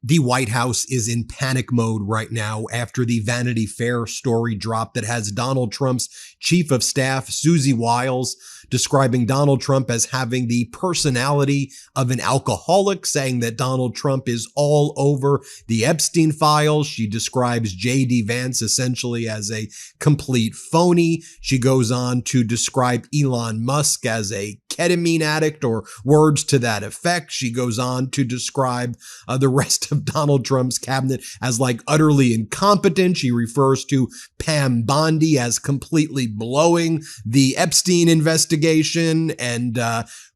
The White House is in panic mode right now after the Vanity Fair story dropped that has Donald Trump's chief of staff, Susie Wiles, describing Donald Trump as having the personality of an alcoholic, saying that Donald Trump is all over the Epstein files. She describes J.D. Vance essentially as a complete phony. She goes on to describe Elon Musk as a ketamine addict or words to that effect. She goes on to describe the rest of Donald Trump's cabinet as like utterly incompetent. She refers to Pam Bondi as completely blowing the Epstein investigation and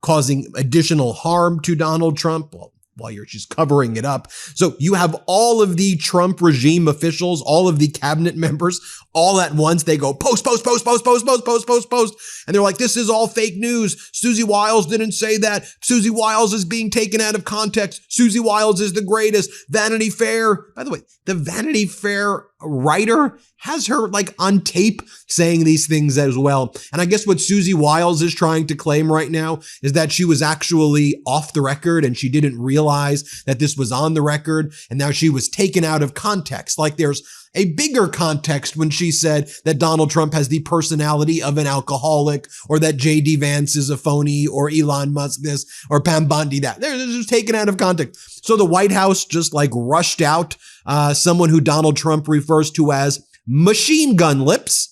causing additional harm to Donald Trump. Well, while she's covering it up. So you have all of the Trump regime officials, all of the cabinet members, all at once. They go post. And they're like, this is all fake news. Susie Wiles didn't say that. Susie Wiles is being taken out of context. Susie Wiles is the greatest. Vanity Fair. By the way, the Vanity Fair writer has her like on tape saying these things as well. And I guess what Susie Wiles is trying to claim right now is that she was actually off the record and she didn't realize that this was on the record. And now she was taken out of context. Like there's a bigger context when she said that Donald Trump has the personality of an alcoholic or that J.D. Vance is a phony or Elon Musk this or Pam Bondi that. They're just taken out of context. So the White House just like rushed out someone who Donald Trump refers to as Machine Gun Lips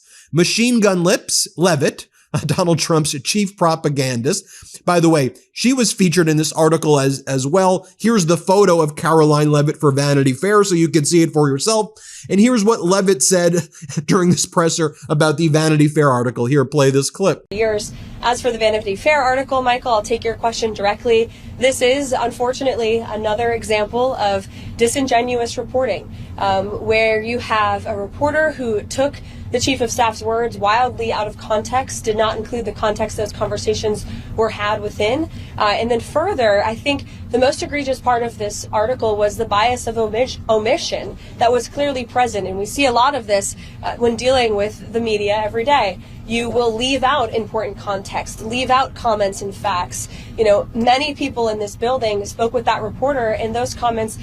Levitt, Donald Trump's chief propagandist. By the way, she was featured in this article as well. Here's the photo of Caroline Levitt for Vanity Fair so you can see it for yourself. And here's what Levitt said during this presser about the Vanity Fair article. Here, play this clip. As for the Vanity Fair article, Michael, I'll take your question directly. This is, unfortunately, another example of disingenuous reporting, where you have a reporter who took the chief of staff's words wildly out of context, did not include the context those conversations were had within. And then further, I think the most egregious part of this article was the bias of omission that was clearly present. And we see a lot of this when dealing with the media every day. You will leave out important context, leave out comments and facts. You know, many people in this building spoke with that reporter, and those comments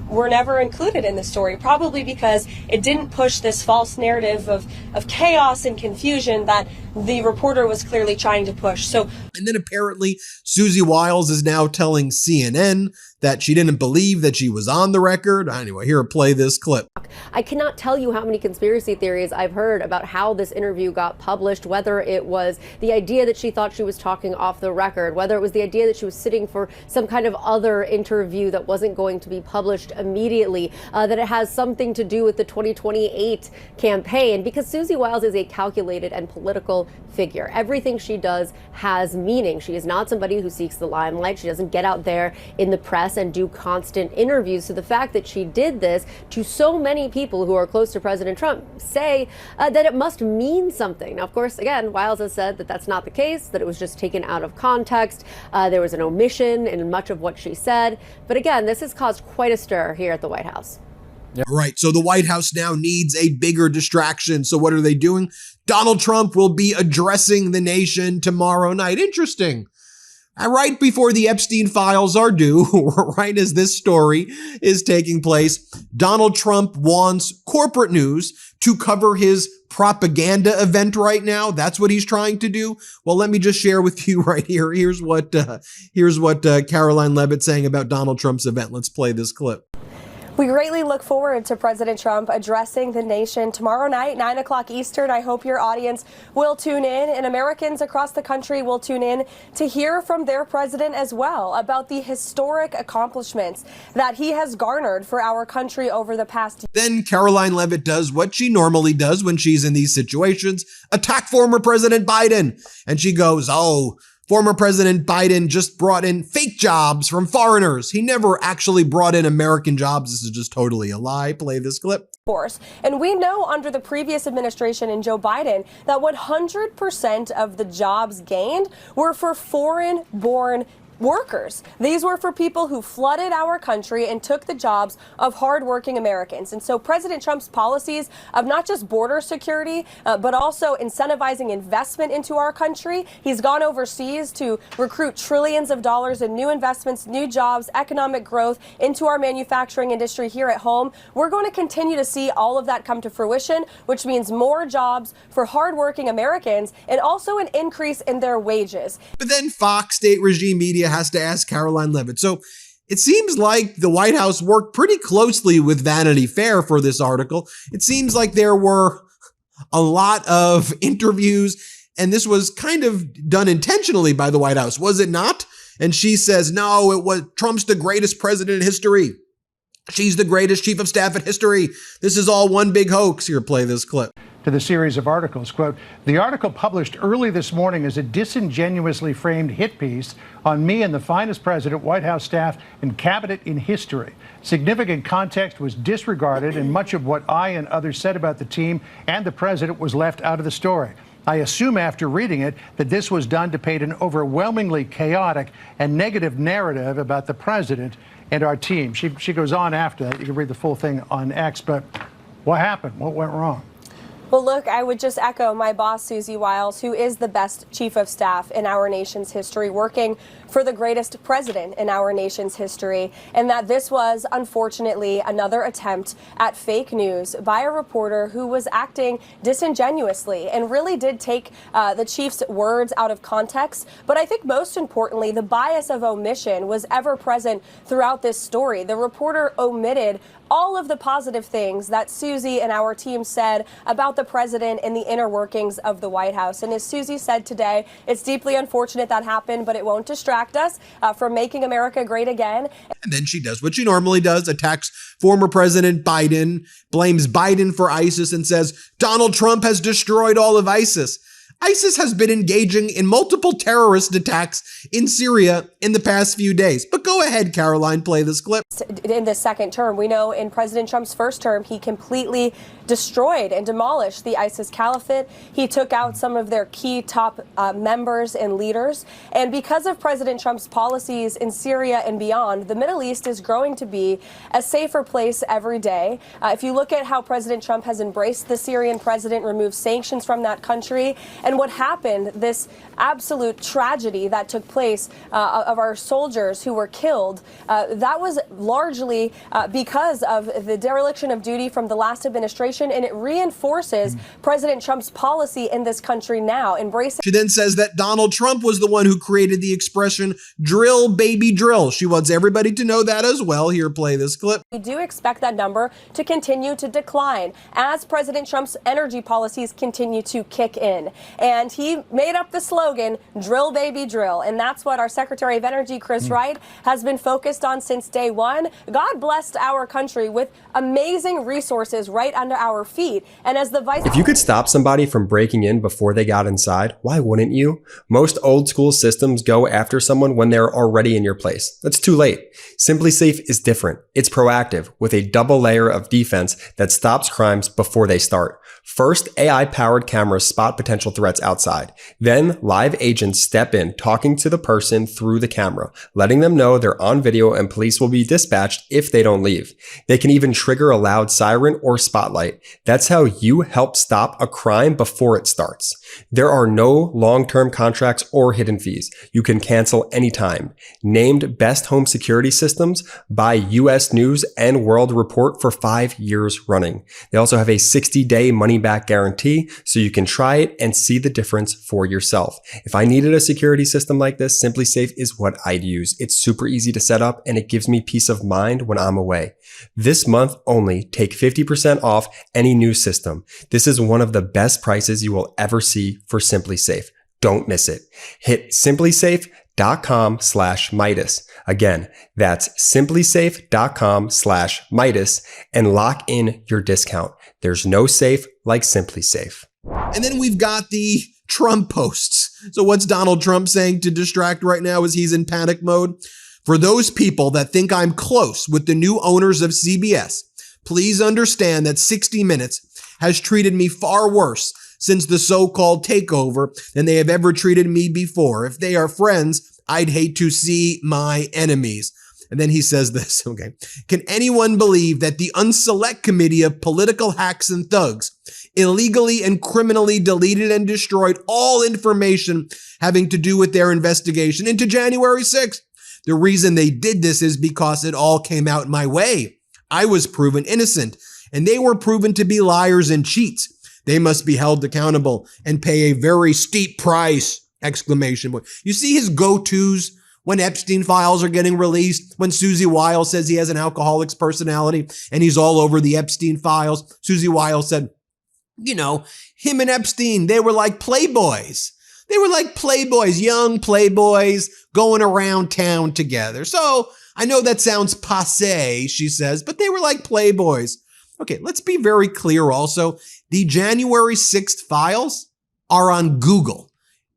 were never included in the story, probably because it didn't push this false narrative of chaos and confusion that the reporter was clearly trying to push. So, and then apparently Susie Wiles is now telling CNN that she didn't believe that she was on the record. Anyway, here, play this clip. I cannot tell you how many conspiracy theories I've heard about how this interview got published, whether it was the idea that she thought she was talking off the record, whether it was the idea that she was sitting for some kind of other interview that wasn't going to be published immediately, that it has something to do with the 2028 campaign, because Susie Wiles is a calculated and political figure. Everything she does has meaning. She is not somebody who seeks the limelight. She doesn't get out there in the press and do constant interviews. So the fact that she did this to so many people who are close to President Trump say that it must mean something. Now, of course, again, Wiles has said that that's not the case, that it was just taken out of context. There was an omission in much of what she said. But again, this has caused quite a stir here at the White House. Yeah. Right. So the White House now needs a bigger distraction. So what are they doing? Donald Trump will be addressing the nation tomorrow night. Interesting. Right before the Epstein files are due, right as this story is taking place, Donald Trump wants corporate news to cover his propaganda event right now. That's what he's trying to do. Well, let me just share with you right here. Here's what Caroline Levitt saying about Donald Trump's event. Let's play this clip. We greatly look forward to President Trump addressing the nation tomorrow night, 9 o'clock Eastern. I hope your audience will tune in, and Americans across the country will tune in to hear from their president as well about the historic accomplishments that he has garnered for our country over the past year. Then Caroline Levitt does what she normally does when she's in these situations, attack former President Biden. And she goes, oh, former President Biden just brought in fake jobs from foreigners. He never actually brought in American jobs. This is just totally a lie. Play this clip. Force. And we know under the previous administration and Joe Biden that 100% of the jobs gained were for foreign-born workers. These were for people who flooded our country and took the jobs of hardworking Americans. And so President Trump's policies of not just border security, but also incentivizing investment into our country. He's gone overseas to recruit trillions of dollars in new investments, new jobs, economic growth into our manufacturing industry here at home. We're going to continue to see all of that come to fruition, which means more jobs for hardworking Americans and also an increase in their wages. But then Fox state regime media has to ask Caroline Leavitt. So it seems like the White House worked pretty closely with Vanity Fair for this article. It seems like there were a lot of interviews, and this was kind of done intentionally by the White House, was it not? And she says, no, it was Trump's the greatest president in history. She's the greatest chief of staff in history. This is all one big hoax. Here, play this clip. To the series of articles, quote, the article published early this morning is a disingenuously framed hit piece on me and the finest president, White House staff, and cabinet in history. Significant context was disregarded, and much of what I and others said about the team and the president was left out of the story. I assume after reading it that this was done to paint an overwhelmingly chaotic and negative narrative about the president and our team. She goes on after that. You can read the full thing on X, but what happened? What went wrong? Well, look, I would just echo my boss, Susie Wiles, who is the best chief of staff in our nation's history, working for the greatest president in our nation's history, and that this was, unfortunately, another attempt at fake news by a reporter who was acting disingenuously and really did take the chief's words out of context. But I think most importantly, the bias of omission was ever present throughout this story. The reporter omitted all of the positive things that Susie and our team said about the president and the inner workings of the White House. And as Susie said today, it's deeply unfortunate that happened, but it won't distract us from making America great again. And then she does what she normally does, attacks former President Biden, blames Biden for ISIS, and says Donald Trump has destroyed all of ISIS. ISIS has been engaging in multiple terrorist attacks in Syria in the past few days. But go ahead, Caroline, play this clip. In the second term, we know in President Trump's first term, he completely destroyed and demolished the ISIS caliphate. He took out some of their key top members and leaders. And because of President Trump's policies in Syria and beyond, the Middle East is growing to be a safer place every day. If you look at how President Trump has embraced the Syrian president, removed sanctions from that country, and what happened, this absolute tragedy that took place of our soldiers who were killed, that was largely because of the dereliction of duty from the last administration, and it reinforces President Trump's policy in this country now, embracing. She then says that Donald Trump was the one who created the expression drill, baby, drill. She wants everybody to know that as well. Here, play this clip. We do expect that number to continue to decline as President Trump's energy policies continue to kick in. And he made up the slogan, drill, baby, drill. And that's what our Secretary of Energy, Chris Wright, has been focused on since day one. God blessed our country with amazing resources right under our feet. And as the vice... If you could stop somebody from breaking in before they got inside, why wouldn't you? Most old school systems go after someone when they're already in your place. That's too late. Simply Safe is different. It's proactive with a double layer of defense that stops crimes before they start. First, AI-powered cameras spot potential threats outside. Then, live agents step in, talking to the person through the camera, letting them know they're on video and police will be dispatched if they don't leave. They can even trigger a loud siren or spotlight. That's how you help stop a crime before it starts. There are no long-term contracts or hidden fees. You can cancel anytime. Named Best Home Security Systems by US News and World Report for 5 years running. They also have a 60-day money-back guarantee, so you can try it and see the difference for yourself. If I needed a security system like this, Simply Safe is what I'd use. It's super easy to set up, and it gives me peace of mind when I'm away. This month only, take 50% off any new system. This is one of the best prices you will ever see for Simply Safe. Don't miss it. Hit simplysafe.com/Meidas. Again, that's simplysafe.com/Meidas and lock in your discount. There's no safe like Simply Safe. And then we've got the Trump posts. So what's Donald Trump saying to distract right now as he's in panic mode? For those people that think I'm close with the new owners of CBS, please understand that 60 Minutes has treated me far worse since the so-called takeover than they have ever treated me before. If they are friends, I'd hate to see my enemies. And then he says this, okay. Can anyone believe that the Unselect Committee of political hacks and thugs illegally and criminally deleted and destroyed all information having to do with their investigation into January 6th? The reason they did this is because it all came out my way. I was proven innocent, and they were proven to be liars and cheats. They must be held accountable and pay a very steep price! Exclamation point. You see his go-tos when Epstein files are getting released, when Susie Wiles says he has an alcoholic's personality and he's all over the Epstein files. Susie Wiles said, you know, him and Epstein, they were like playboys. They were like playboys, young playboys going around town together. So I know that sounds passé, she says, but they were like playboys. Okay, let's be very clear also. The January 6th files are on Google.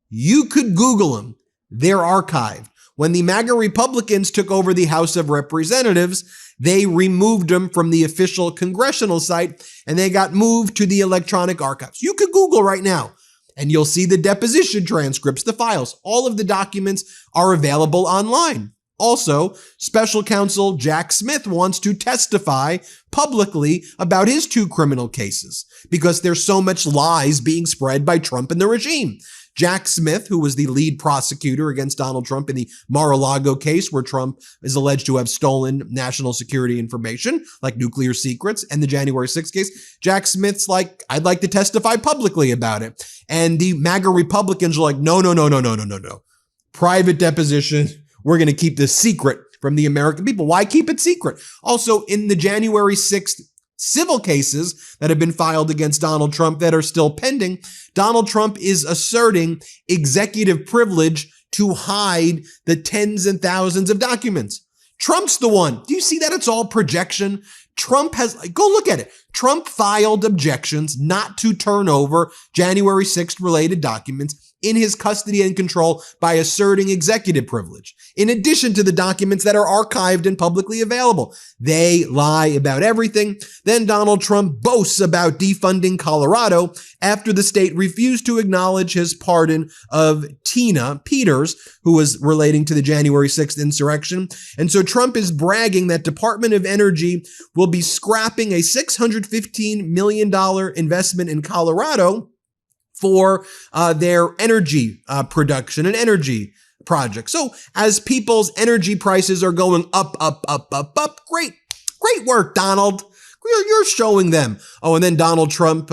You could Google them. They're archived. When the MAGA Republicans took over the House of Representatives, they removed them from the official congressional site and they got moved to the electronic archives. You could Google right now and you'll see the deposition transcripts, the files. All of the documents are available online. Also, Special Counsel Jack Smith wants to testify publicly about his 2 criminal cases because there's so much lies being spread by Trump and the regime. Jack Smith, who was the lead prosecutor against Donald Trump in the Mar-a-Lago case, where Trump is alleged to have stolen national security information, like nuclear secrets, and the January 6th case, Jack Smith's like, I'd like to testify publicly about it. And the MAGA Republicans are like, no. Private deposition. We're going to keep this secret from the American people. Why keep it secret? Also, in the January 6th civil cases that have been filed against Donald Trump that are still pending, Donald Trump is asserting executive privilege to hide the tens and thousands of documents. Trump's the one. Do you see that? It's all projection. Trump has, go look at it. Trump filed objections not to turn over January 6th related documents in his custody and control by asserting executive privilege, in addition to the documents that are archived and publicly available. They lie about everything. Then Donald Trump boasts about defunding Colorado after the state refused to acknowledge his pardon of Tina Peters, who was relating to the January 6th insurrection. And so Trump is bragging that Department of Energy will be scrapping a $615 million investment in Colorado for their energy production and energy project. So as people's energy prices are going up, great work, Donald. You're showing them. Oh, and then Donald Trump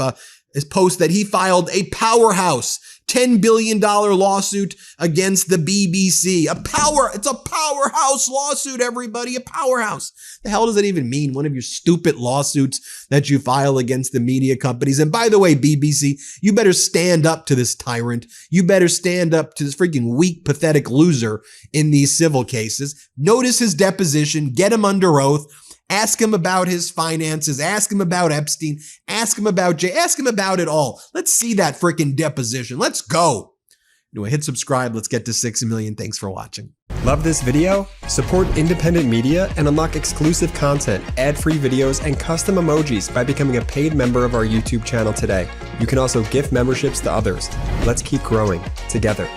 is post that he filed a powerhouse $10 billion lawsuit against the BBC. It's a powerhouse lawsuit, everybody, a powerhouse. The hell does that even mean? One of your stupid lawsuits that you file against the media companies. And by the way, BBC, you better stand up to this tyrant. You better stand up to this freaking weak, pathetic loser in these civil cases. Notice his deposition, get him under oath. Ask him about his finances. Ask him about Epstein. Ask him about Jay. Ask him about it all. Let's see that freaking deposition. Let's go. Anyway, hit subscribe. Let's get to 6 million. Thanks for watching. Love this video? Support independent media and unlock exclusive content, ad-free videos, and custom emojis by becoming a paid member of our YouTube channel today. You can also gift memberships to others. Let's keep growing together.